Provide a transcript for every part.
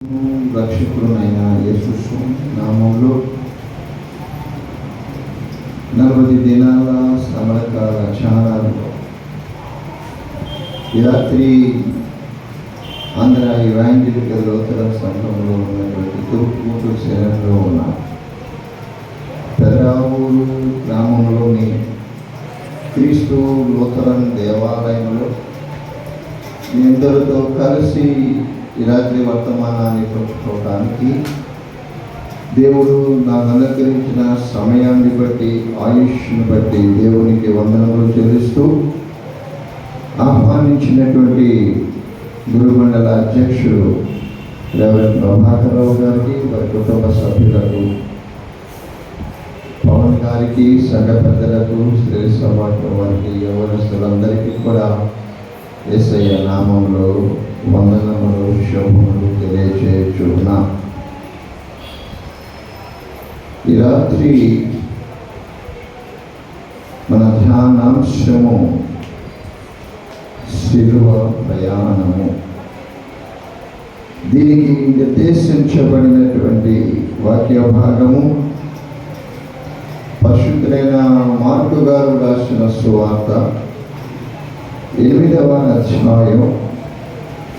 రక్షకుడునైన యేసు నామములో 40 దినాల సమరకాల ధ్యానాలలో ఈ రాత్రి ఆంధ్ర ఇవాంజలికల్ లూథరన్ సంఘంలో ఉన్నటువంటి తూర్పుగూడూరు శరణంలో ఉన్న పెదరావూరు గ్రామంలోని క్రీస్తు లూథరన్ దేవాలయంలో మీ అందరితో కలిసి ఈ రాత్రి వర్తమానాన్ని పంచుకోవడానికి దేవుడు నాకు అనుగ్రహించిన సమయాన్ని బట్టి ఆయుష్ను బట్టి దేవునికి వందనములు చెల్లిస్తూ ఆహ్వానించినటువంటి గురుమండల అధ్యక్షుడు రెవరెండ్ ప్రభాకరరావు గారికి వారి కుటుంబ సభ్యులకు, పవన్ గారికి, సంఘ పెద్దలకు, స్త్రీ సమాజం వారికి, యవనస్తులందరికీ కూడా యేసయ్య నామంలో వందనములు శుభములు తెలియజేయుచున్నా. ఈ రాత్రి మన ధ్యానాంశము శిలువ ప్రయాణము. దీనికి నిర్దేశించబడినటువంటి వాక్య భాగము పరిశుద్ధులైన మార్కు గారు రాసిన సువార్త 8వ అధ్యాయం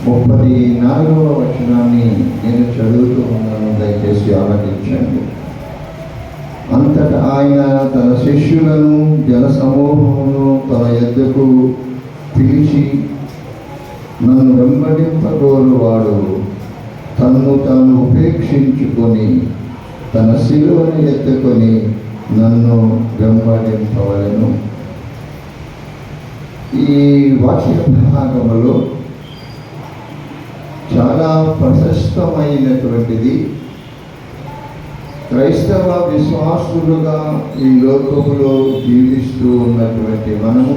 34వ వచనాన్ని నేను చదువుతూ ఉన్నాను, దయచేసి ఆలకించండి. అంతటా ఆయన తన శిష్యులను జన సమూహమును తన యొద్దకు పిలిచి, నన్ను వెంబడింపగోరువాడు తన్ను తాను ఉపేక్షించుకొని తన శిలువను ఎత్తుకొని నన్ను వెంబడింపవలెను. ఈ వాక్య భాగములో చాలా ప్రశస్తమైనటువంటిది. క్రైస్తవ విశ్వాసులుగా ఈ లోకములో జీవిస్తూ ఉన్నటువంటి మనము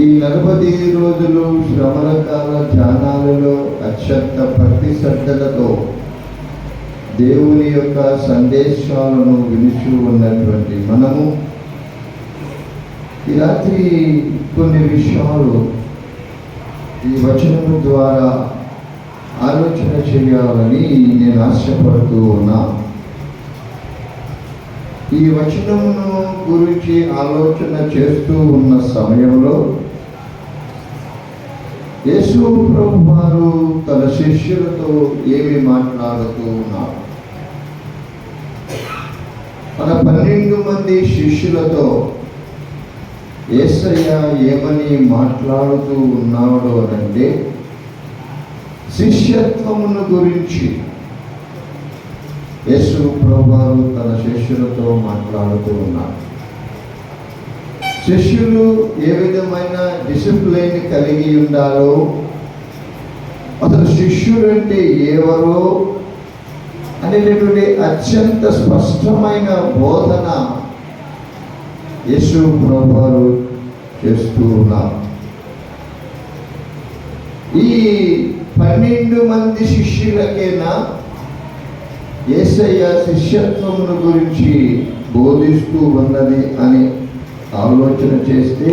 ఈ 40 రోజులు శ్రమల కాల ధ్యానాలలో అత్యంత భక్తి శ్రద్ధలతో దేవుని యొక్క సందేశాలను వినుచూ ఉన్నటువంటి మనము ఈ రాత్రి కొన్ని విషయాలు ఈ వచనము ద్వారా ఆలోచన చేయాలని నేను ఆశపడుతూ ఉన్నా. ఈ వచనమును గురించి ఆలోచన చేస్తూ ఉన్న సమయంలో యేసు ప్రభువు వారు తన శిష్యులతో ఏమి మాట్లాడుతూ ఉన్నారు? తన 12 మంది శిష్యులతో యేసయ్య ఏమని మాట్లాడుతూ ఉన్నాడు అంటే, శిష్యత్వమును గురించి యేసు ప్రభువు తన శిష్యులతో మాట్లాడుతూ ఉన్నారు. శిష్యులు ఏ విధమైన డిసిప్లైన్ కలిగి ఉండాలో, అసలు శిష్యులు అంటే ఎవరో అనేటటువంటి అత్యంత స్పష్టమైన బోధన యేసు ప్రభువు చేస్తూ ఉన్నారు. ఈ 12 మంది శిష్యులకైనా యేసయ్య శిష్యత్వమును గురించి బోధిస్తూ ఉన్నది అని ఆలోచన చేస్తే,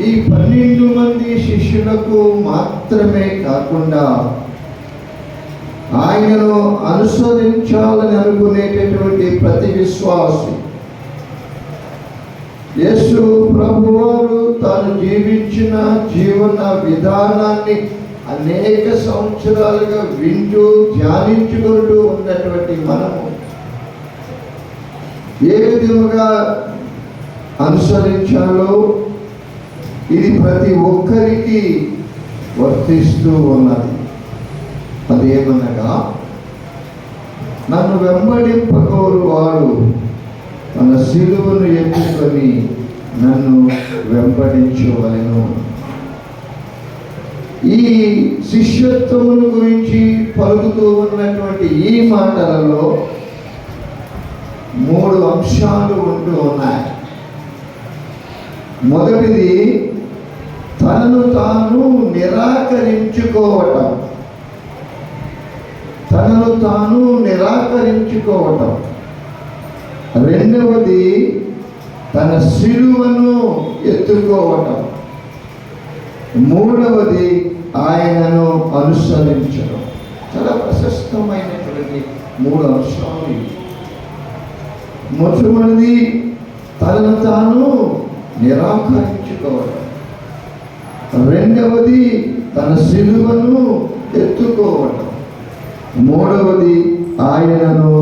ఈ 12 మంది శిష్యులకు మాత్రమే కాకుండా ఆయనను అనుసరించాలని అనుకునేటటువంటి ప్రతి విశ్వాసి, యేసు ప్రభువారు తాను జీవించిన జీవన విధానాన్ని అనేక సంవత్సరాలుగా వింటూ ధ్యానించుకుంటూ ఉన్నటువంటి మనము ఏ విధంగా అనుసరించాలో ఇది ప్రతి ఒక్కరికి వర్తిస్తూ ఉన్నది. అదేమనగా, నన్ను వెంబడింపగోరువాడు తన శిలువను ఎత్తుకొని నన్ను వెంబడించవలెను. ఈ శిష్యత్వమును గురించి పలుకుతూ ఉన్నటువంటి ఈ మాటలలో 3 అంశాలు ఉంటూ ఉన్నాయి. మొదటిది తనను తాను నిరాకరించుకోవటం. తనను తాను నిరాకరించుకోవటం. రెండవది తన శిలువను ఎత్తుకోవటం. మూడవది ఆయన అనుసరించడం. చాలా ప్రశస్తమైనటువంటి 3 అంశాలు ఇవి. మొట్టమొదటిది తనను తాను నిరాకరించుకోవడం. రెండవది తన సిలువను ఎత్తుకోవడం. మూడవది ఆయనను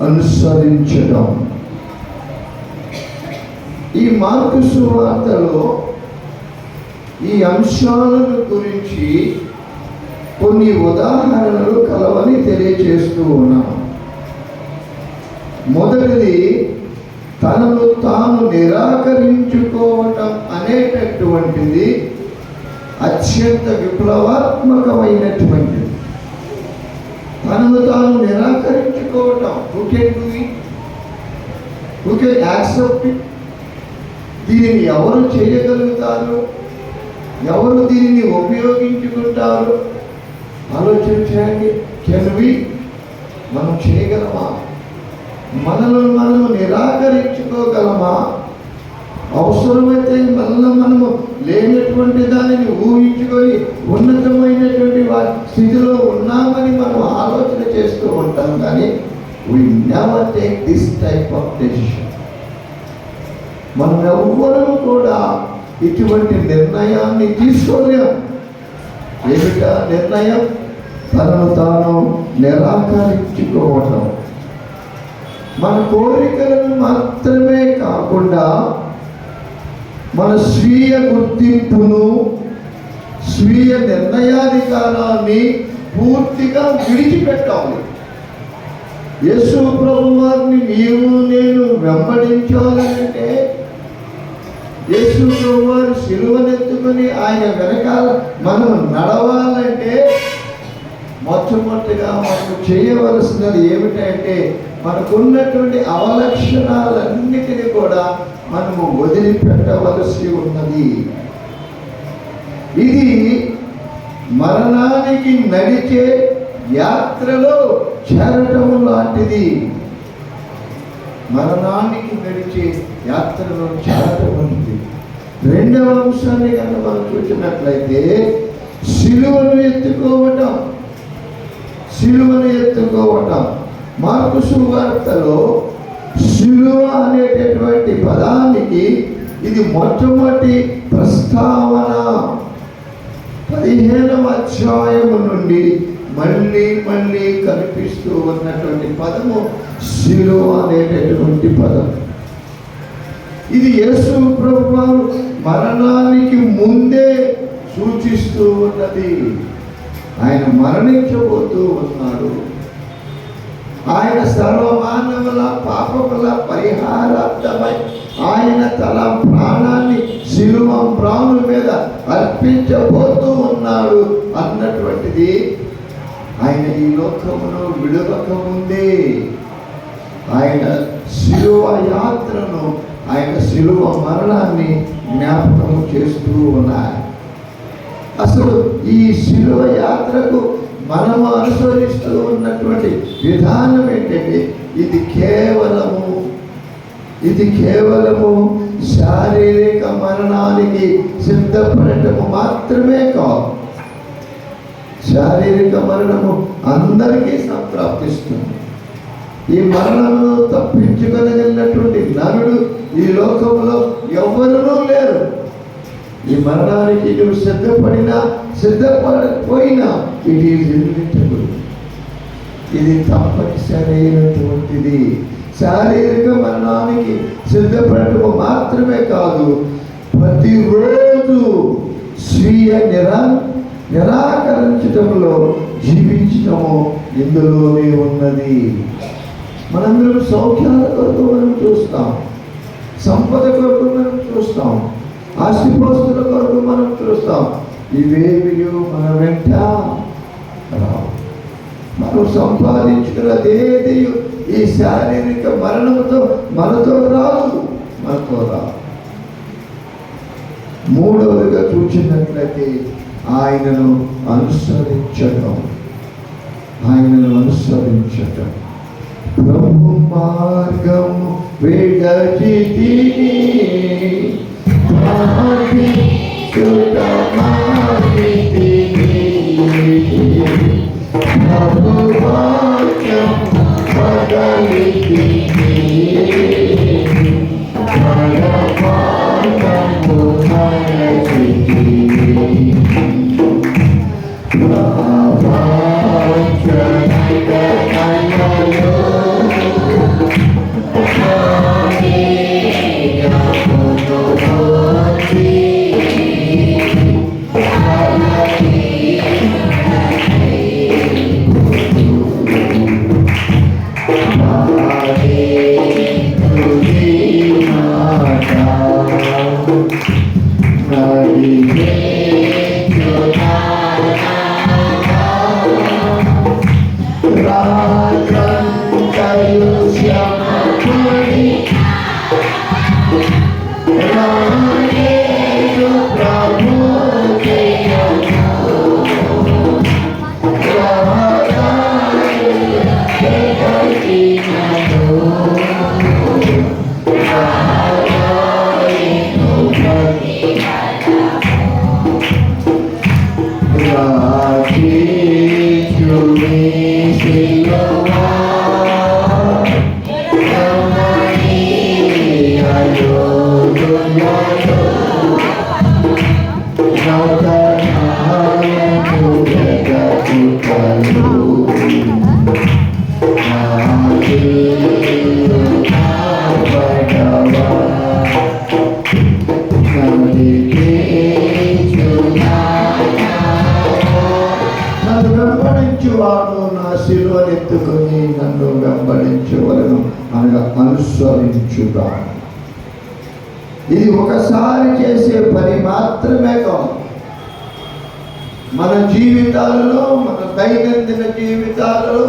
అనుసరించడం. ఈ మార్కు సువార్తలో ఈ అంశాలను గురించి కొన్ని ఉదాహరణలు కలవని తెలియజేస్తూ ఉన్నాను. మొదటిది తనను తాను నిరాకరించుకోవటం అనేటటువంటిది అత్యంత విప్లవాత్మకమైనటువంటిది. తనను తాను నిరాకరించుకోవటం, హూ కెన్ యాక్సెప్ట్ ఇట్? దీనిని ఎవరు చేయగలుగుతారు? ఎవరు దీనిని ఉపయోగించుకుంటారు? ఆలోచించండి. మనం చేయగలమా? మనల్ని మనము నిరాకరించుకోగలమా? అవసరమైతే మనము లేనటువంటి దానిని ఊహించుకొని ఉన్నతమైనటువంటి స్థితిలో ఉన్నామని మనం ఆలోచన చేస్తూ ఉంటాం, కానీ we never take this type of decision. మనం ఎవ్వరూ కూడా ఇటువంటి నిర్ణయాన్ని తీసుకోలేము. ఏమిటా నిర్ణయం? తనను తాను నిరాకరించుకోవటం. మన కోరికలను మాత్రమే కాకుండా మన స్వీయ గుర్తింపును, స్వీయ నిర్ణయాధికారాన్ని పూర్తిగా విడిచిపెట్టాలి. యేసు ప్రభు వారిని నేను వెంబడించాలంటే, యేసు ప్రభు వారి సిలువనెత్తుకొని ఆయన వెనకాల మనం నడవాలంటే మొట్టమొదటిగా మనకు చేయవలసినది ఏమిటంటే, మనకున్నటువంటి అవలక్షణాలన్నిటినీ కూడా మనము వదిలిపెట్టవలసి ఉన్నది. ఇది మరణానికి నడిచే యాత్రలో చేరటం లాంటిది. మరణానికి నడిచే యాత్రలో చేరటం లాంటిది. రెండవ అంశాన్ని కనుక మనం చూసినట్లయితే సిలువను ఎత్తుకోవటం. మార్కు సువార్తలో సిలువ అనేటటువంటి పదానికి ఇది మొట్టమొదటి ప్రస్తావన. 15వ అధ్యాయము నుండి మళ్ళీ కనిపిస్తూ ఉన్నటువంటి పదము సిలువ అనేటటువంటి పదం. ఇది యేసు ప్రభువు మరణానికి ముందే సూచిస్తూ ఉన్నది. ఆయన మరణించబోతూ ఉన్నాడు. ఆయన సర్వమానవుల పాపముల పరిహారార్థమై ఆయన తన ప్రాణాన్ని సిలువ మ్రాను మీద అర్పించబోతూ ఉన్నాడు అన్నటువంటిది ఆయన ఈ లోకమును విడవక ముందే ఆయన సిలువ యాత్రను, ఆయన సిలువ మరణాన్ని జ్ఞాపకం చేస్తూ ఉన్నారు. అసలు ఈ సిలువ యాత్రకు మనము అనుసరిస్తూ ఉన్నటువంటి విధానం ఏంటంటే, ఇది కేవలము శారీరక మరణానికి సిద్ధపడటము మాత్రమే కాదు. శారీరక మరణము అందరికీ సంప్రాప్తిస్తుంది. ఈ మరణమును తప్పించుకోగలిగినటువంటి నరుడు ఈ లోకంలో ఎవ్వరూ లేరు. ఈ మరణానికి నువ్వు సిద్ధపడకపోయినా ఇట్ ఈజ్ ఇన్విటబుల్. ఇది తప్పనిసరి అయినటువంటిది. శారీరక మరణానికి సిద్ధపడటము మాత్రమే కాదు, ప్రతిరోజు స్వీయ నిరాకరించటంలో జీవించటము ఇందులోనే ఉన్నది. మనందరం సౌఖ్యాల కొరకు మనం చూస్తాం, సంపద కొరకు మనం చూస్తాం, ఆస్తిపాస్తుల కొరకు మనం చూస్తాం. ఇవేవి మన వెంట రావు. మనం సంపాదించుకున్నదేది ఈ శారీరక మరణంతో మనతో రాదు. మూడవదిగా చూసినట్లయితే ఆయనను అనుసరించటం. ప్రభు మార్గము విడచితిని రాత్రంతయు శ్రమపడి రాయేసు ప్రభు వాడు నా శిలువనెత్తుకొని నన్ను వెంబడించవలను అనగా అనుసరించుగా. ఇది ఒకసారి చేసే పని మాత్రమే కాదు. మన జీవితాలలో, మన దైనందిన జీవితాలలో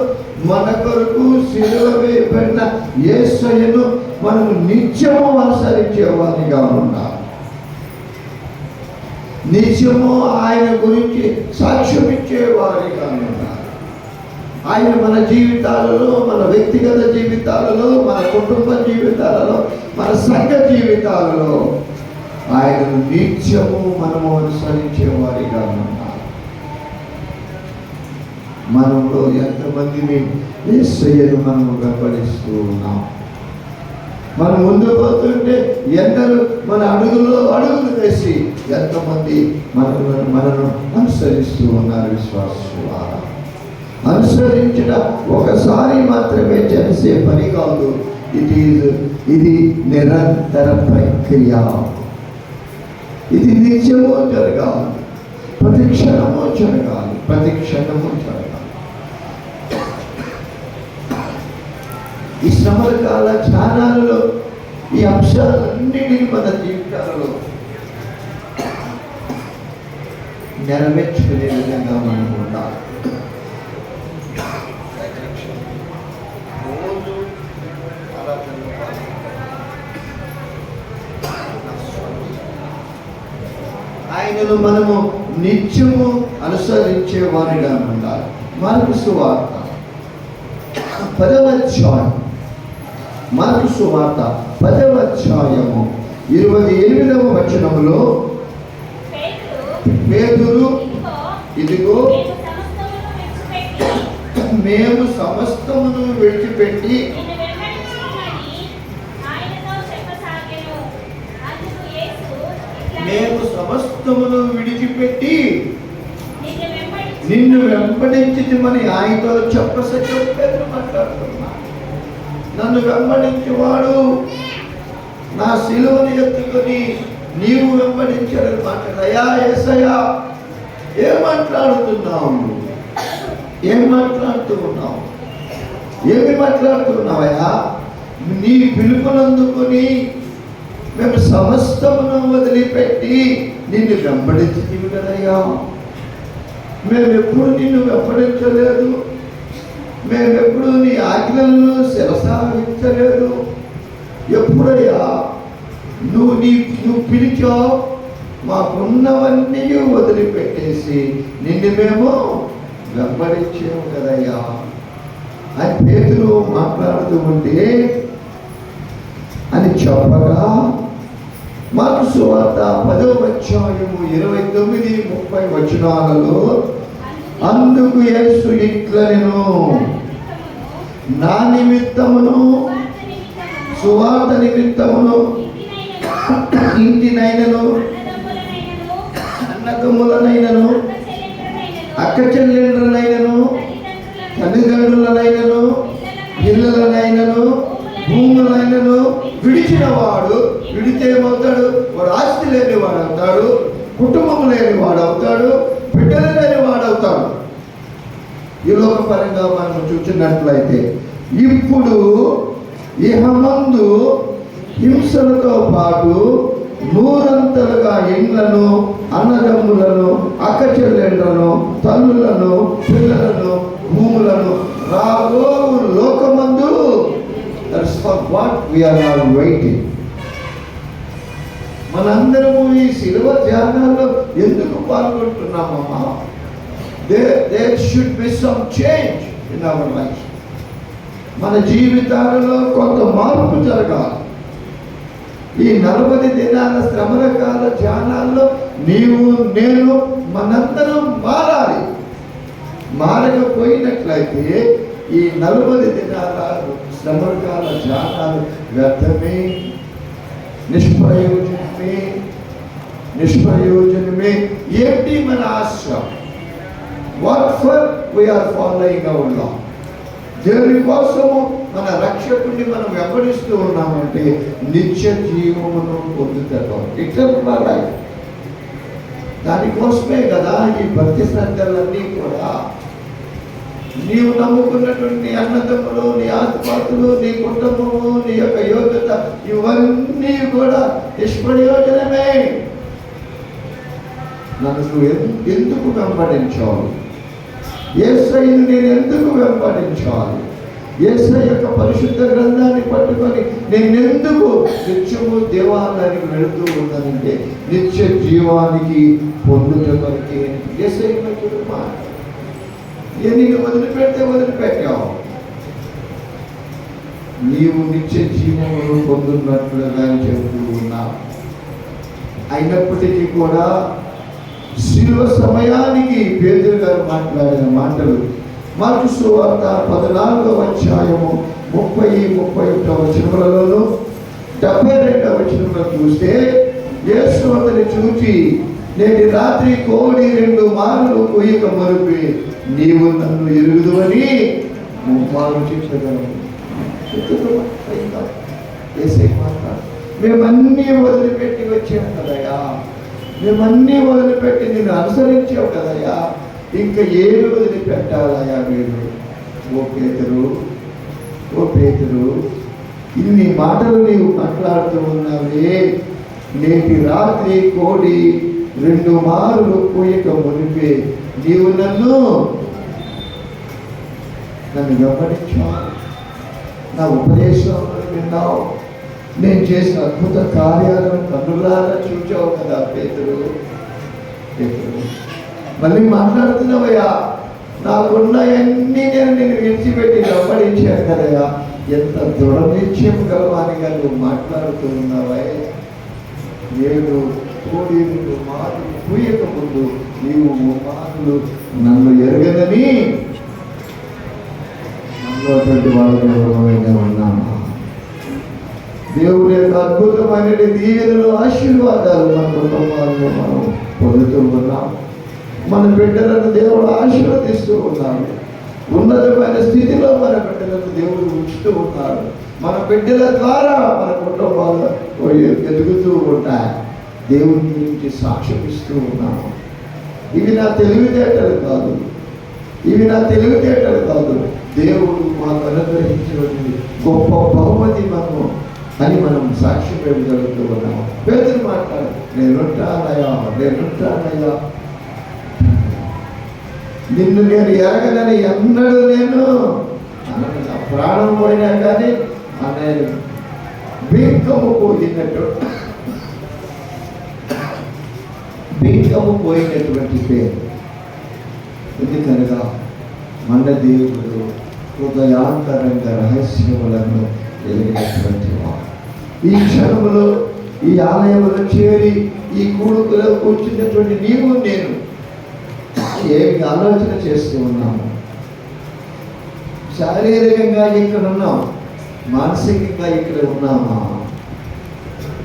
మన కొరకు శిలువ వేయబడిన యేసయ్యను మనము నిత్యము అనుసరించేవారిగా ఉండాలి. నిత్యము ఆయన గురించి సాక్ష్యం ఇచ్చేవారిగా ఉండాలి. ఆయన మన జీవితాలలో, మన వ్యక్తిగత జీవితాలలో, మన కుటుంబ జీవితాలలో, మన సంఘ జీవితాలలో ఆయనను నిత్యము మనము అనుసరించేవారిగా ఉండాలి. మనలో ఎంతమంది యేసయ్యను మనము వెంబడిస్తూ ఉన్నాం. మనం ముందు పోతుంటే ఎందరూ మన అడుగులు వేసి ఎంతమంది మనను అనుసరిస్తూ ఉన్నారు. విశ్వాసులారా, అనుసరించడం ఒకసారి మాత్రమే చేసే పని కాదు. ఇది నిరంతర ప్రక్రియ. ఇది నిత్యము జరగాలి, ప్రతి క్షణము జరగాలి, ప్రతి క్షణము జరగాలి. ఈ శ్రమల కాల ధ్యానాలలో ఈ అంశాలన్నిటినీ మన జీవితాలలో నెరవేర్చుకునే విధంగా మనం ఉండాలి. ఆయనను మనము నిత్యము అనుసరించే వారిగా ఉండాలి. మార్కు సువార్త 10వ అధ్యాయం, మార్కు సువార్త 10వ అధ్యాయము 28వ వచనములో పేతురు, ఇదిగో మేము సమస్తమును విడిచిపెట్టి నిన్ను వెంబడించిమని ఆయనతో పేతురు మాట్లాడుతున్నా. నన్ను వెంబడించేవాడు నా శిలువను ఎత్తుకొని నీవు వెంబడించాడని మాట్లాడయా. యేసయ్యా, ఏం మాట్లాడుతున్నావు? ఏమి మాట్లాడుతున్నావయ్యా? నీ పిలుపునందుకొని మేము సమస్తమును వదిలిపెట్టి నిన్ను వెంబడించితివి కదయ్యా. మేమెప్పుడు నిన్ను వెంబడించలేదు, మేమెప్పుడు నీ ఆజ్ఞలను శిరసావించలేదు. ఎప్పుడయ్యా నువ్వు పిలిచావు, మాకున్నవన్నీ వదిలిపెట్టేసి నిన్ను మేము వెంబడించాము కదయ్యా అని పేతురు మాట్లాడుతూ ఉంటే అని చెప్పగా, మార్కు సువార్త 10వ అధ్యాయము 29-30 వచనాలలో అందుకు యేసు ఇట్లనెను, నా నిమిత్తమును సువార్త నిమిత్తమును ఇంటినైనను అన్నదమ్ములనైనను అక్క చెల్లెండ్రులనైనను తల్లిదండ్రులనైనను ఇళ్ళలనైనను భూములైనను విడిచిన వాడు విడితే ఏమవుతాడు? వాడు ఆస్తి లేని వాడు అవుతాడు, కుటుంబం లేని వాడు అవుతాడు, బిడ్డలు లేని వాడు అవుతాడు. ఈ లోకపరంగా మనం చూసినట్లయితే ఇప్పుడు ఇహమందు హింసలతో పాటు నూరంతలుగా ఇండ్లను, అన్నదమ్ములను, అక్క చెల్లెళ్లను, తల్లులను, పిల్లలను, భూములను రాబో లోకమందు. That's for what we are now waiting. మనందరము ఈ శిలువ ధ్యానాల్లో ఎందుకు పాల్గొంటున్నామమ్మా? There should be some change in our life. మన జీవితాలలో కొంత మార్పు జరగాలి. ఈ 40 దినాల శ్రమల కాల ధ్యానాల్లో నీవు, నేను, మనందరం మారాలి. మారకపోయినట్లయితే ఈ 40 దినాల శ్రమల కాల ధ్యానాలు వ్యర్థమే, నిష్ప్రయోజనమే. ఏంటి మన ఆశ? What for we are following our law. దేవుని కోసము మన రక్షకుడిని మనం వెంబడిస్తూ ఉన్నామంటే నిత్య జీవమును పొందుతాం. ఇట్లా లైఫ్. దానికోసమే కదా ఈ భక్తి శ్రద్ధలన్నీ కూడా. నీవు నమ్ముకున్నటువంటి అన్నదమ్ములు, నీ ఆత్మహత్యలు, నీ కుటుంబము, నీ యొక్క యోగ్యత ఇవన్నీ కూడా నిష్ప్రయోజనమే. నన్ను ఎందుకు వెంబడించాలి? యేసయ్యను నేను ఎందుకు వెంబడించాలి? యేసయ్య యొక్క పరిశుద్ధ గ్రంథాన్ని పట్టుకొని నేను ఎందుకు నిత్యము దేవాలయానికి వెళుతూ ఉన్నానంటే నిత్య జీవానికి పొందుటకే. యేసయ్య మాట నీకు వదిలిపెట్టావు. నీవు నిత్య జీవమును పొందున్నట్లుగా చెబుతూ ఉన్నావు. అయినప్పటికీ కూడా శిలువ సమయానికి పేతురు గారు మాట్లాడిన మాటలు మార్కు సువార్త 14వ అధ్యాయము 30-31 వచనములలో 72వ వచనంలో చూస్తే యేసు అతన్ని చూచి, నేటి రాత్రి కోడి 2 మార్లు కొయ్యక మరుపి నీవు నన్ను ఎరుగుదువని 3 మార్లు చెప్పగలవు. మేమన్నీ వదిలిపెట్టి వచ్చాం కదయ్యా, మేమన్నీ వదిలిపెట్టి నేను అనుసరించావు కదయ్యా, ఇంకా ఏమి వదిలిపెట్టాలయ్యా మీరు? ఓ పేతురు, ఇన్ని మాటలు నీవు మాట్లాడుతూ ఉన్నావే, నేటి రాత్రి కోడి 2 మార్లు కోయక మునిపే నీవు నన్ను వెంబడించావు. నా ఉపదేశం విన్నావు, నేను చేసిన అద్భుత కార్యాలను కన్నులారా చూచావు కదా పేతురు. మళ్ళీ మాట్లాడుతున్నావయ్యా, నాకున్నాయన్నీ నేను విడిచిపెట్టి వెంబడించాను కదయ్యా. ఎంత దృఢ నిశ్చయం గలవానిగా నువ్వు మాట్లాడుతూ ఉన్నావే. నేను కోడి 2 మార్లు పూయక ముందు నీవు 3 మార్లు నన్ను ఎరగదని నన్నటువంటి వాళ్ళగా ఉన్నామా? దేవుడి యొక్క అద్భుతమైన దీవెనలు, ఆశీర్వాదాలు మన కుటుంబాల్లో మనం పొందుతూ ఉన్నాం. మన బిడ్డలను దేవుడు ఆశీర్వదిస్తూ ఉన్నాడు. ఉన్నతమైన స్థితిలో మన బిడ్డలను దేవుడు ఉంచుతూ ఉన్నాడు. మన బిడ్డల ద్వారా మన కుటుంబాలు ఎదుగుతూ ఉంటాయి. దేవుని గురించి సాక్ష్యం ఇస్తూ ఉన్నాము. ఇవి నా తెలివితేటలు కాదు, దేవుడు మాకు అనుగ్రహించినటువంటి గొప్ప బహుమతి మనము అని మనం సాక్ష్యం ఇవ్వగలుగుతూ ఉన్నాము. పేతురు మాట్లాడు, నేనుంటానయ్యా, నిన్ను నేను ఎరగనని ఎన్నడూ నేను ప్రాణం పోయినా కానీ నేను బీకము పోయినటువంటి పేరు. ఎందుకనగా మన దేవుడు హృదయాంతరంగ రహస్యములను ఎదిగినటువంటి వాడు. ఈ క్షణములో ఈ ఆలయంలో చేరి ఈ కూడుకులో కూర్చున్నటువంటి నీవు నేను ఏమి ఆలోచన చేస్తూ ఉన్నాము? శారీరకంగా ఇక్కడ ఉన్నాం, మానసికంగా ఇక్కడ ఉన్నామా?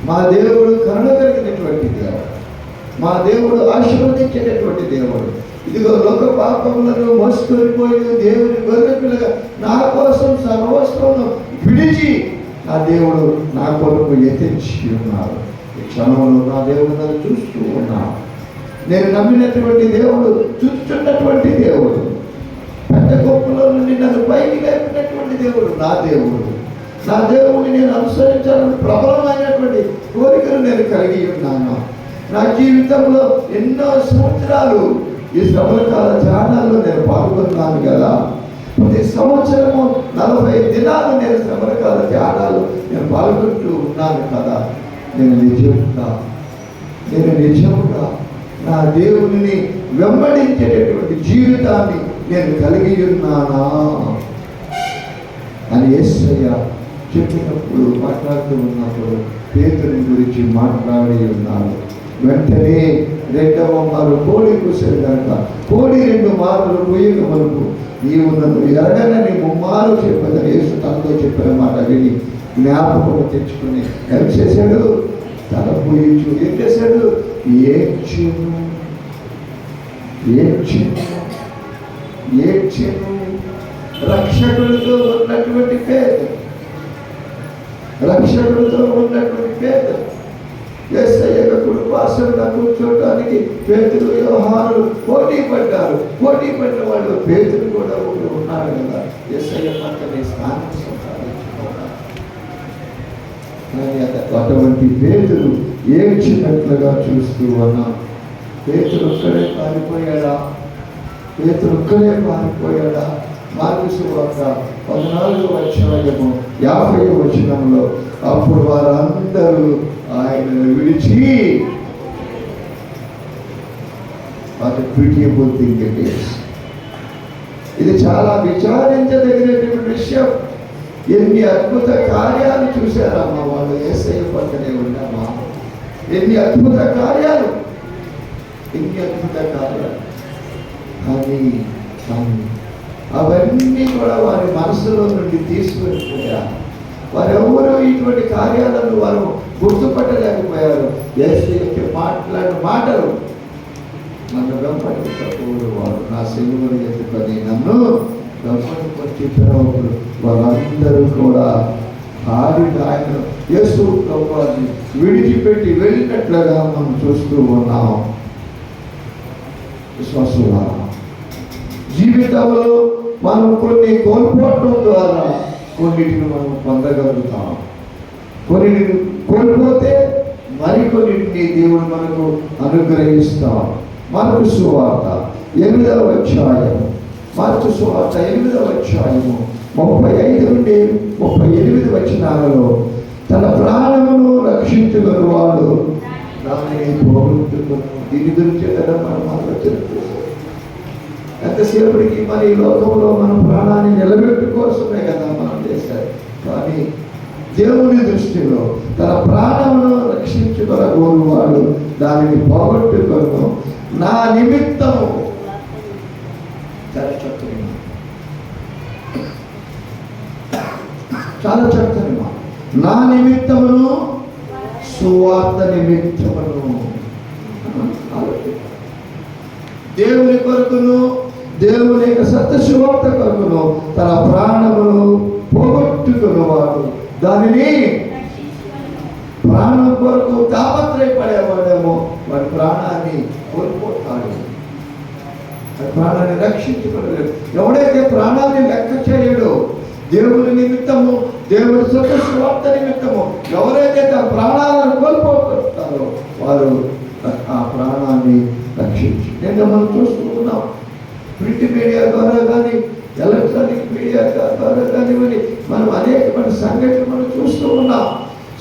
మా దేవుడు కరుణ కలిగినటువంటి దేవుడు, మా దేవుడు ఆశీర్వదించేటటువంటి దేవుడు. ఇదిగో లోక పాపములను మోసుకొనిపోయి దేవుని గొర్రె పిల్లగా నా కోసం సర్వస్వము విడిచి నా దేవుడు నా కొరకు యతించి ఉన్నారు. ఈ క్షణంలో నా దేవుడు నన్ను చూస్తూ ఉన్నాడు. నేను నమ్మినటువంటి దేవుడు, చూస్తున్నటువంటి దేవుడు, పెద్ద గొప్పలో నుండి నన్ను పైకి లేపినటువంటి దేవుడు నా దేవుడు. నా దేవుడిని నేను అనుసరించాలని ప్రబలమైనటువంటి కోరికను నేను కలిగి ఉన్నాను. నా జీవితంలో ఎన్నో సంవత్సరాలు ఈ శ్రమల కాల ధ్యానాల్లో నేను పాల్గొన్నాను కదా. ప్రతి సంవత్సరము 40 దినాలు నేను శ్రమల కాల ధ్యానాలు నేను పాల్గొంటూ ఉన్నాను కదా. నేను నిజంగా నా దేవుని వెంబడించేటటువంటి జీవితాన్ని నేను కలిగి ఉన్నానా అని యేసయ్య చెప్పినప్పుడు, మాట్లాడుతూ ఉన్నప్పుడు పేతురుని గురించి మాట్లాడి ఉన్నారు. వెంటనే 2వ మారు కోడి కూసేది కనుక కోడి 2 మార్లు కొయ్యక మనకు నీవు నన్ను ఎరగనని 3 మార్లు చెప్పదని యేసు తనతో చెప్పిన మాట విని జ్ఞాపకం తెచ్చుకుని ఏం చేశాడు? తల పూయించు ఏం చేశాడు? ఏడ్చెను. రక్షకుడితో ఉన్నటువంటి పేద యేసయ్య కుడిపార్శ్వన కూర్చోటానికి పేతురు యోహానులు పోటీ పడ్డారు. పోటీ పడిన వాళ్ళు పేతురు కూడా ఉన్నాడు కదా. యేసయ్య పక్కనే స్థానం సంపాదించుకున్నాడు. కానీ అటువంటి పేతురు ఏడ్చినట్లుగా చూస్తూ ఉన్నాం. పేతురు ఒక్కడే పారిపోయాడా? మార్కు సువార్త 14వ అధ్యాయము 50వ వచనంలో అప్పుడు వారందరూ ఆయనను విడిచి ఇది చాలా విచారించదగినటువంటి విషయం. ఎన్ని అద్భుత కార్యాలు చూశారమ్మా వాళ్ళు యేసయ్య పక్కనే ఉన్నామా? ఎన్ని అద్భుత కార్యాలు కానీ అవన్నీ కూడా వారి మనసులో నుండి తీసుకువెళ్ళిపోయారు. వారెవరూ ఇటువంటి కార్యాలను వారు గుర్తుపట్టలేకపోయారు. యేసయ్య మాట్లాడిన మాటలు నన్ను వెంపడించకూడదు, వారు నా సిలువను ఎత్తుకొని నన్ను వెంపడించి పిలవకుడు. వాళ్ళందరూ కూడా ఆయన యేసు ప్రభువుని విడిచిపెట్టి వెళ్ళినట్లుగా మనం చూస్తూ ఉన్నాం. విశ్వాసులారా, జీవితంలో మనం కొన్ని కోల్పోవడం ద్వారా కొన్నిటిని మనం పొందగలుగుతాం. కొన్నిటిని కోల్పోతే మరికొన్నిటిని దేవుడు మనకు అనుగ్రహిస్తాం. మార్కు సువార్త 8వ అధ్యాయము 35 నుండి 38 వచనాలలో తన ప్రాణమును రక్షించుకునేవాడు దానిని పోగొట్టుకును. దీని గురించి కదా మనం ఆలోచన ఎంతసేపటికి మన ఈ లోకంలో మన ప్రాణాన్ని నిలబెట్టుకోసమే కదా మనం చేశారు. కానీ దేవుని దృష్టిలో తన ప్రాణమును రక్షించుకోగోరువాడు దానిని పోగొట్టుకొను. నా నిమిత్తము చాలా చక్కని మాట. నా నిమిత్తమును సువార్త నిమిత్తమును దేవుని కొరకును దేవుని యొక్క సత్య సువార్త కొరకును తన ప్రాణమును పోగొట్టుకునేవాడు దానిని ప్రాణం కొరకు తాపత్రయపడేవాడేమో వాడి ప్రాణాన్ని కోల్పోతాడు. ప్రాణాన్ని రక్షించుకోలేదు. ఎవడైతే ప్రాణాన్ని లెక్క చేయడో దేవుని నిమిత్తము దేవుని సత్య సువార్త నిమిత్తము ఎవరైతే తన ప్రాణాలను కోల్పోతారో వారు ఆ ప్రాణాన్ని రక్షించి నేను మనం చూస్తూ ఉన్నాం. ప్రింట్ మీడియా ద్వారా కానీ ఎలక్ట్రానిక్ మీడియా ద్వారా కానివ్వండి మనం అనేకమైన సంఘటనలు మనం చూస్తూ ఉన్నాం.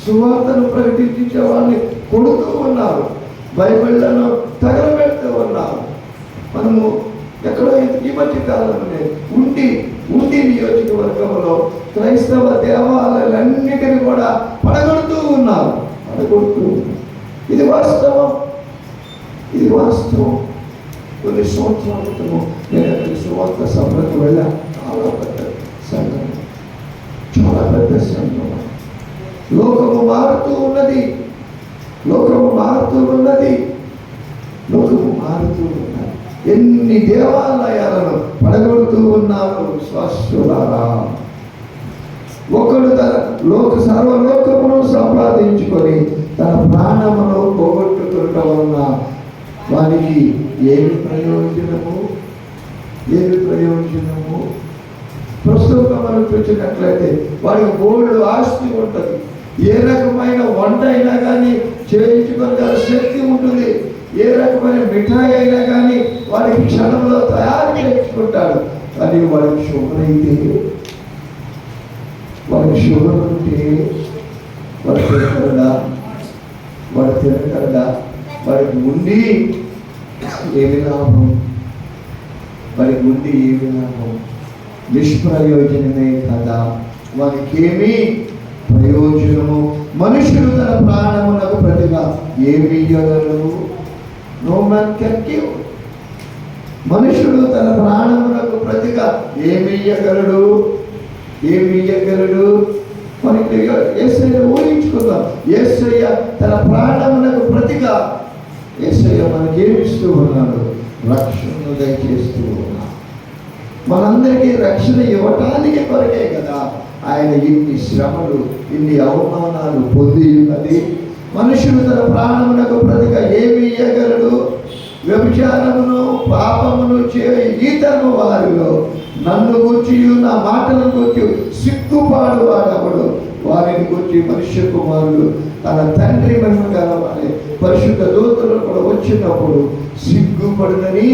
సువార్తను ప్రకటించే వాళ్ళని కొడుతూ ఉన్నారు, బైబిళ్లను తగలబెడుతూ ఉన్నారు. మనము ఎక్కడో ఈ మధ్య కాలంలో ఉండి నియోజకవర్గంలో క్రైస్తవ దేవాలయాలన్నిటిని కూడా పడగొడుతూ ఉన్నారు. ఇది వాస్తవం. కొన్ని సంవత్సరాల క్రితము నేను అక్కడికి సువార్త సభలకు వెళ్ళాను. చాలా పెద్ద సంఘం. లోకము మారుతూ ఉన్నది. ఎన్ని దేవాలయాలను పడగొడుతూ ఉన్నారు. విశ్వాసులారా, ఒకడు తన సర్వలోకమును సంపాదించుకొని తన ప్రాణమును పోగొట్టుకోవటం వలన వానికి ఏమి ప్రయోజనము? ప్రస్తుతం మనం చూసినట్లయితే వాడికి బోల్డ్ ఆస్తి ఉంటుంది, ఏ రకమైన వంట అయినా కానీ చేయించుకోగల శక్తి ఉంటుంది, ఏ రకమైన మిఠాయి అయినా కానీ వాడికి క్షణంలో తయారు చేసుకుంటాడు. కానీ వాడికి షుగర్ అయితే, వాడికి షుగర్ ఉంటే వాడు తినగలడా? వాడికి ఉండి ఏమి లాభం? వాడికి ఉండి ఏమి లాభం? నిష్ప్రయోజనమే కదా, వానికి ఏమీ ప్రయోజనము. మనుషులు తన ప్రాణమునకు ప్రతిగా ఏమి ఇయ్యగలరు? No man can give. మనుషుడు తన ప్రాణమునకు ప్రతిగా ఏమి ఇయ్యగలడు? ఏమి ఇయ్యగలడు? మనకి యేసయ్య ఊహించుకుందాం. యేసయ్య తన ప్రాణమునకు ప్రతిగా యేసయ్య మనకేమిస్తూ ఉన్నాడు? రక్షణను దయచేస్తూ ఉన్నాడు. మనందరికీ రక్షణ ఇవ్వటానికి కొరకే కదా ఆయన ఇన్ని శ్రమలు, ఇన్ని అవమానాలు పొంది ఉన్నది. మనుషుడు తన ప్రాణమునకు ప్రతిగా ఏమి ఇయ్యగలడు? వ్యభిచారమును పాపమును చేయి ఈ తరము వారిలో నన్ను గురించి, నా మాటలను గురించి సిగ్గుపాడు వాడవడు. వారిని గురించి మనుష్య కుమారుడు తన తండ్రి మహిమ గలవారి పరిశుద్ధ దూతలు కూడా వచ్చినప్పుడు సిగ్గుపడునని.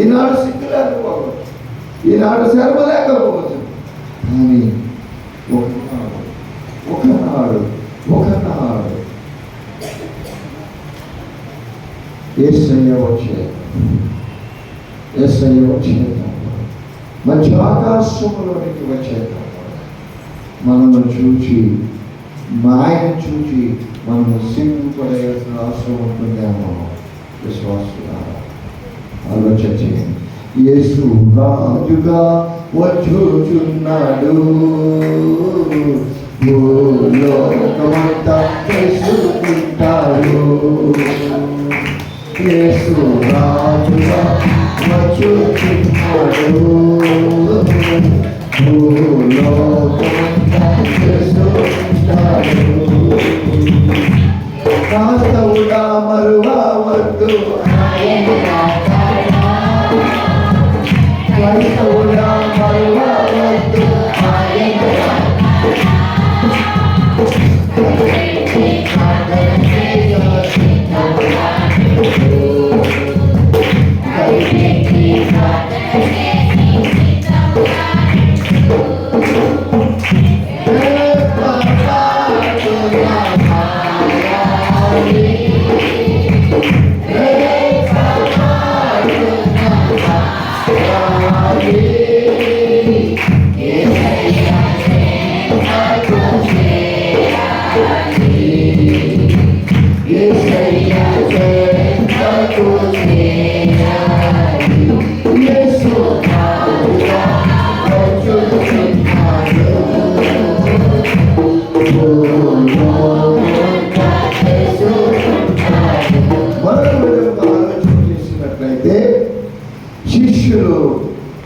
ఈనాడు సిగ్గు లేకపోవచ్చు, ఈనాడు శ్రమ లేకపోవచ్చు, కానీ ఒకనాడు యేసయ్య వచ్చేటప్పుడు, మంచి ఆకాశంలోనికి వచ్చేటప్పుడు మనము చూచి, ఆయన చూచి మనము సిగ్గుపడేసిన అవసరం ఉంటుందేమో. విశ్వాసులారా ఆలోచన చేయండి. యేసు రాజుగా వచ్చుచున్నాడు, లోకమంతా తెలుసుకుంటాడు. యేసు రాజుగా వచ్చుచున్నాడు, లోకమంతా తెలుసుకుంటాడు. కాస్తవుడా మరువవద్దు, క్రైస్తవుడా మరువవద్దు,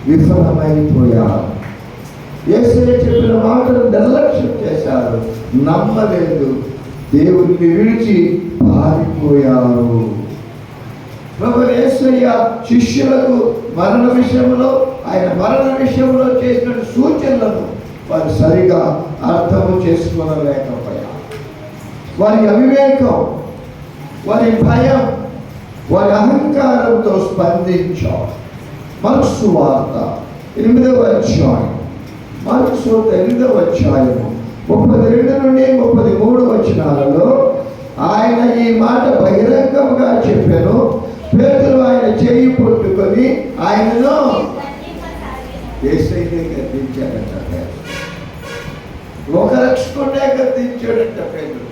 విఫలమైపోయారు. యేసయ్య చెప్పిన మాటలు నిర్లక్ష్యం చేశారు, నమ్మలేదు, దేవుడిని విడిచి పారిపోయారు. ప్రభు యేసయ్య శిష్యులకు మరణ విషయంలో చేసిన సూచనలను వారు సరిగా అర్థము చేసుకోలేకపోయారు. వారి అవివేకం, వారి భయం, వారి అహంకారంతో స్పందించారు. మార్కు సువార్త 8వ అధ్యాయం, మార్కు సువార్త 8వ అధ్యాయము 32 నుండి 33 వచనాలలో ఆయన ఈ మాట బహిరంగంగా చెప్పాను. పేతురు ఆయన చేయి పట్టుకొని ఆయనను యేసయ్యనే గద్దించాడంట. ఒక రక్షకుడే గద్దించాడంట పేతురు.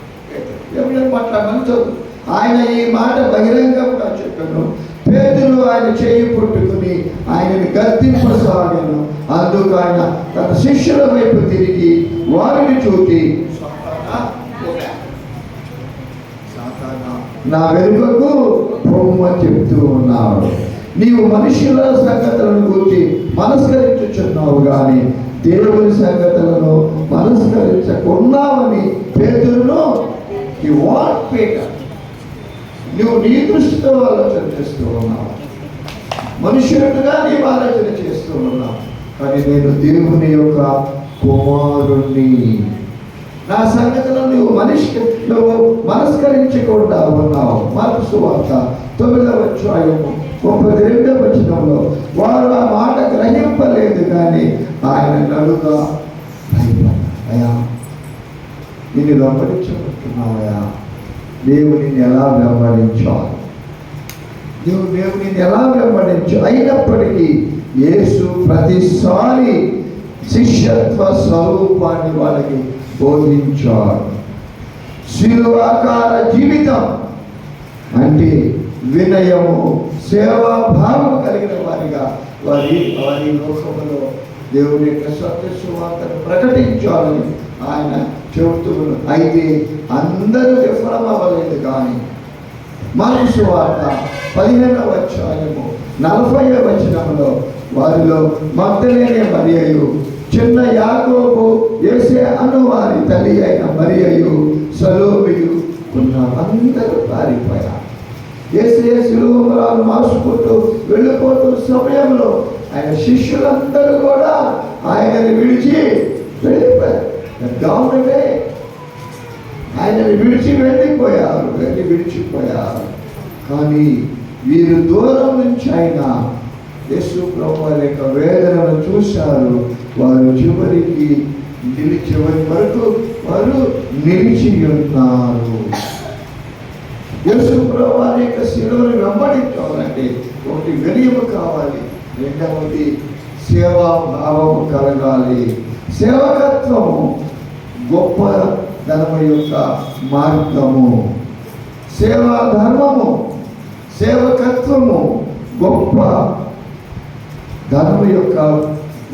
ఎవరైనా మాట్లాడమని చదువు. ఆయన ఈ మాట బహిరంగంగా చెప్పాను. పేతురు ఆయన చేయి పట్టుకుని ఆయనని గద్దింపసాగాను. అందుకు ఆయన తన శిష్యుల వైపు తిరిగి వారిని చూసి, నా వెనుకకు పొమ్మని చెప్తూ ఉన్నాడు. నీవు మనుషుల సంగతులను గురించి మనస్కరించుచున్నావు కానీ దేవుని సంగతులను మనస్కరించకున్నావని పేతురును నువ్వు నీ దృష్టితో ఆలోచన చేస్తూ ఉన్నావు. మనుషులుగా నీవు ఆలోచన చేస్తూ ఉన్నావు, కానీ నేను దేవుని యొక్క కుమారుణ్ణి. నా సంగతులను నువ్వు మనస్కరించకుండా ఉన్నావు. మార్కు సువార్త 9వ అధ్యాయము 32వ వచనంలో వారు ఆ మాట గ్రహింపలేదు, కానీ ఆయన నడుగా అయ్యా నిన్ను వెంబడించబడుతున్నావయ్యా, దేవునిని ఎలా వెంబడించాలి, నువ్వు దేవునిని ఎలా వెంబడించు. అయినప్పటికీ యేసు ప్రతిసారి శిష్యత్వ స్వరూపాన్ని వాళ్ళకి బోధించాడు. శిలువాకార జీవితం అంటే వినయము, సేవాభావం కలిగిన వారిగా వారి లోకములో దేవుని యొక్క సత్య సువార్తను ప్రకటించాలని ఆయన చెబుతున్నారు. అయితే అందరూ విఫలం అవ్వలేదు. కానీ మార్కు సువార్త 15వ అధ్యాయము 40వ వచనంలో వారిలో మగ్దలేనే మరియయు, చిన్న యాకోబు, యేసే అను వారి తల్లి అయిన మరియయు, సలోమియు ఉన్నారు. అందరూ పారిపోయారు. యేసే శిలువను మార్చుకుంటూ వెళ్ళిపోతున్న సమయంలో ఆయన శిష్యులందరూ కూడా ఆయనని విడిచి వెళ్ళిపోయారు. గౌరవే ఆయనని విడిచిపోయారు. కానీ వీరు దూరం నుంచి ఆయన యేసు ప్రభువు యొక్క వేదనను చూశారు. వారు చివరి వరకు వారు నిలిచి ఉన్నారు. యేసు ప్రభువు యొక్క శిలువను వెంబడించాలంటే ఒకటి వినయము కావాలి, రెండవది సేవాభావము కలగాలి. సేవకత్వము గొప్ప ధర్మ యొక్క మార్గము, సేవా ధర్మము, సేవకత్వము గొప్ప ధర్మ యొక్క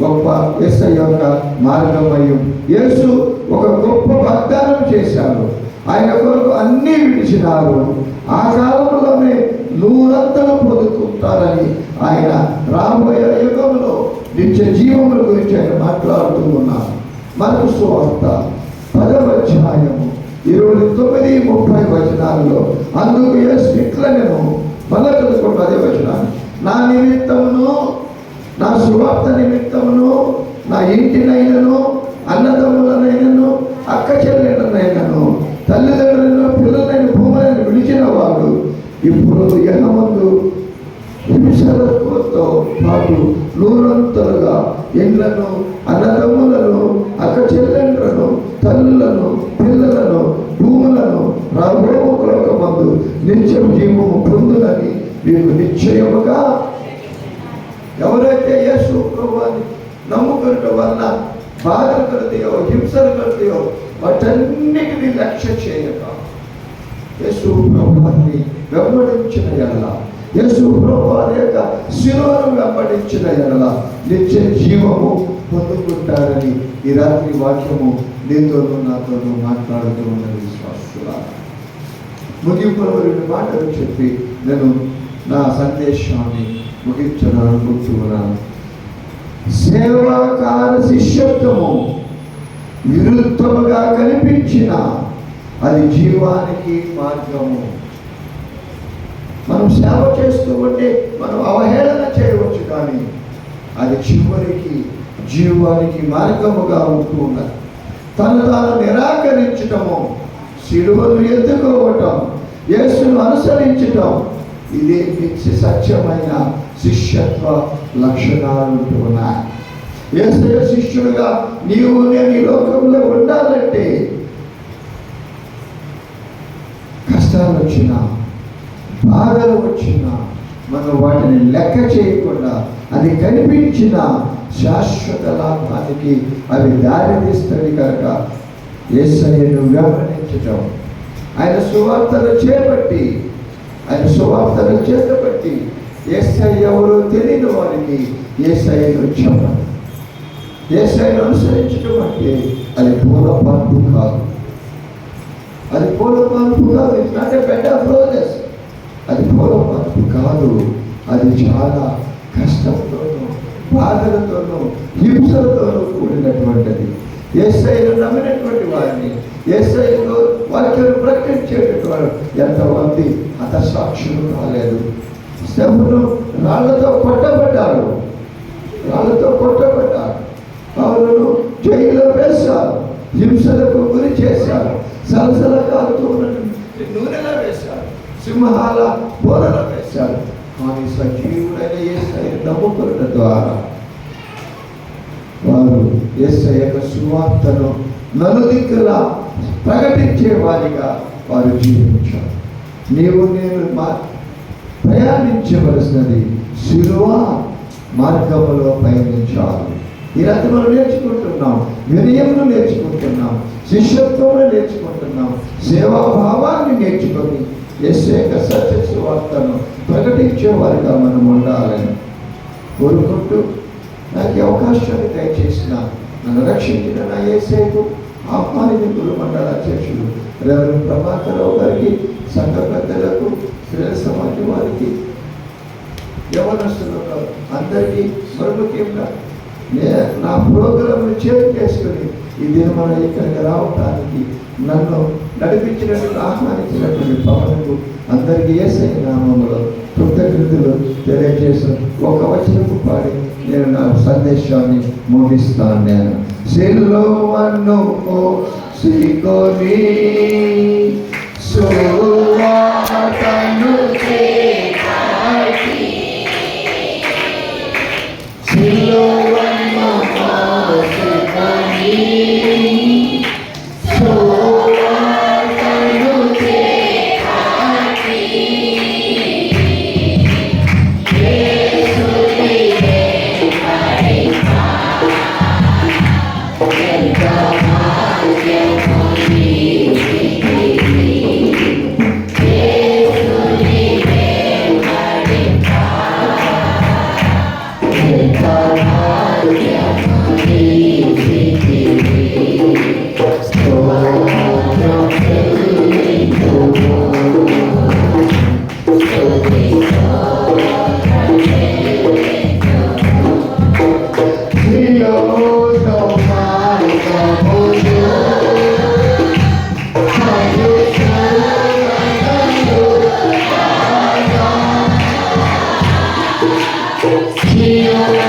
గొప్ప యేసయ్య యొక్క మార్గమయ్యం. యేసు ఒక గొప్ప వాగ్దానం చేశారు. ఆయన కొరకు అన్నీ విడిచినారు. ఆ కాలంలోనే 100 పొందుకుంటారని ఆయన రాబోయే యుగంలో నిత్య జీవముల గురించి ఆయన మాట్లాడుతూ ఉన్నారు. మార్కు సువార్త 10వ అధ్యాయము 29-30 వచనాలలో అందుకు యేసు ఇట్లనెను, మళ్ళా చదువుకోండి 10వ వచనాన్ని, నా నిమిత్తమును, నా సువార్త నిమిత్తమును, నా ఇంటినైనను, అన్నదమ్ములనైనను, అక్క చెల్లెళ్ళనైనను, తల్లిదండ్రులను, పిల్లలైన భూములను విడిచిన వాడు ఇప్పుడు యెహోవాను హింసలతో పాటు 100 ఇళ్లను, అన్నదమ్ములను, అక్క చెల్లెండ్లను, తల్లులను, పిల్లలను, భూములను రాబోయే లోకమందు నిత్య జీవము పొందునని మీకు నిశ్చయముగా. ఎవరైతే యేసు ప్రభువుని నమ్ముకున్న వల్ల బాధలు కలుగుతాయో, హింసలు కలుగుతాయో, వాటన్నిటిని లక్ష్య చేయక యేసు ప్రభువుని వెంబడించిన ఎడల, యేసు ప్రభువు యొక్క శిలువను వెంబడించిన ఎడల నిత్య జీవము పొందుకుంటారని ఈ రాత్రి వాక్యము నీతోనూ నాతోనూ మాట్లాడుతూ ఉన్నది. విశ్వాసులారా, ముగింపులో 2 మాటలు చెప్పి నేను నా సందేశాన్ని ముగించాలనుకుంటున్నాను. సేవాకార శిష్యత్వము విరుద్ధముగా కనిపించిన అది జీవానికి మార్గము. మనం సేవ చేస్తూ ఉంటే మనం అవహేళన చేయవచ్చు, కానీ అది చివరికి జీవానికి మార్గముగా ఉంటూ ఉన్నది. తను తాను నిరాకరించటము, శిలువను ఎత్తుకోవటం, యేసును అనుసరించటం, ఇదే నిత్య సత్యమైన శిష్యత్వ లక్షణాలు ఉంటూ ఉన్నాయి. యేసయ్య శిష్యుడుగా నీవు నేను ఈ లోకంలో ఉండాలంటే కష్టాలు వచ్చినా, బాధలు వచ్చినా మనం వాటిని లెక్క చేయకుండా అది కనిపించిన శాశ్వత లాభానికి అవి దారితీస్తుంది. కనుక యేసయ్యను వెంబడించటం, ఆయన సువార్తను చేపట్టి, ఆయన సువార్తను చేతబట్టి యేసయ్య ఎవరో తెలియని వారికి యేసయ్యను చెప్పడం, యేసయ్యను అనుసరించడం అంటే అది పూలపాన్పు కాదు. అది పూలపాన్పు కాదు. It's not a bed of roses. అది పూలపాన్పు కాదు. అది చాలా కష్టంతోనూ, బాధలతోనూ, హింసలతోనూ కూడినటువంటిది. యేసయ్యను నమ్మినటువంటి వారిని, యేసయ్యను వాక్యాన్ని ప్రకటించేటటువంటి ఎంతమంది హతసాక్షులు కాలేదు. స్టెఫెను రాళ్లతో కొట్టబడ్డారు. పౌలును జైల్లో వేశారు, హింసలకు గురి చేశారు, సలసల కాలుతూ నూనెలో వేశారు, సింహాల బోరలో వేశారు. కానీ సజీవుడైన యేసయ్య నమ్ముకున్న ద్వారా వారు యేసయ్య యొక్క సువార్తను నలుదిక్కులా ప్రకటించే వారిగా వారు జీవించారు. నీవు నేను ప్రయాణించవలసినది శిలువ మార్గములో పయనించాలి. ఈ రకములు నేర్చుకుంటున్నాం, వినయమును నేర్చుకుంటున్నాం, శిష్యత్వమును నేర్చుకుంటున్నాం, సేవాభావాన్ని నేర్చుకొని యేసయ్య యొక్క సత్య సువార్తను ప్రకటించే వారిగా మనం ఉండాలని కోరుకుంటూ, నాకు అవకాశాన్ని దయచేసిన నన్ను రక్షించిన నా యేసయ్యకు ఆహ్వానితులు మండల అధ్యక్షుడు రెవరెండ్ ప్రభాకరరావు గారికి, సంఘ పెద్దలకు, స్త్రీల సమాజం వారికి, యవనస్తులకు అందరికీ ముఖ్యంగా నా ప్రోగ్రాంను చేసుకుని ఈ దినమన ఇక్కడికి రావడానికి నన్ను నడిపించినట్టు ఆహ్వానించినటువంటి పవన్కు అందరికీ యేసయ్య నామములో కృతజ్ఞతలు తెలియజేసి ఒక వచనము పాడి నేను నా సందేశాన్ని ముగిస్తాను. నేను సిలువను మోసికొని సువార్తను చేసి సిలువను మోసికొని సువార్తను చేసి యేసుని Yeah.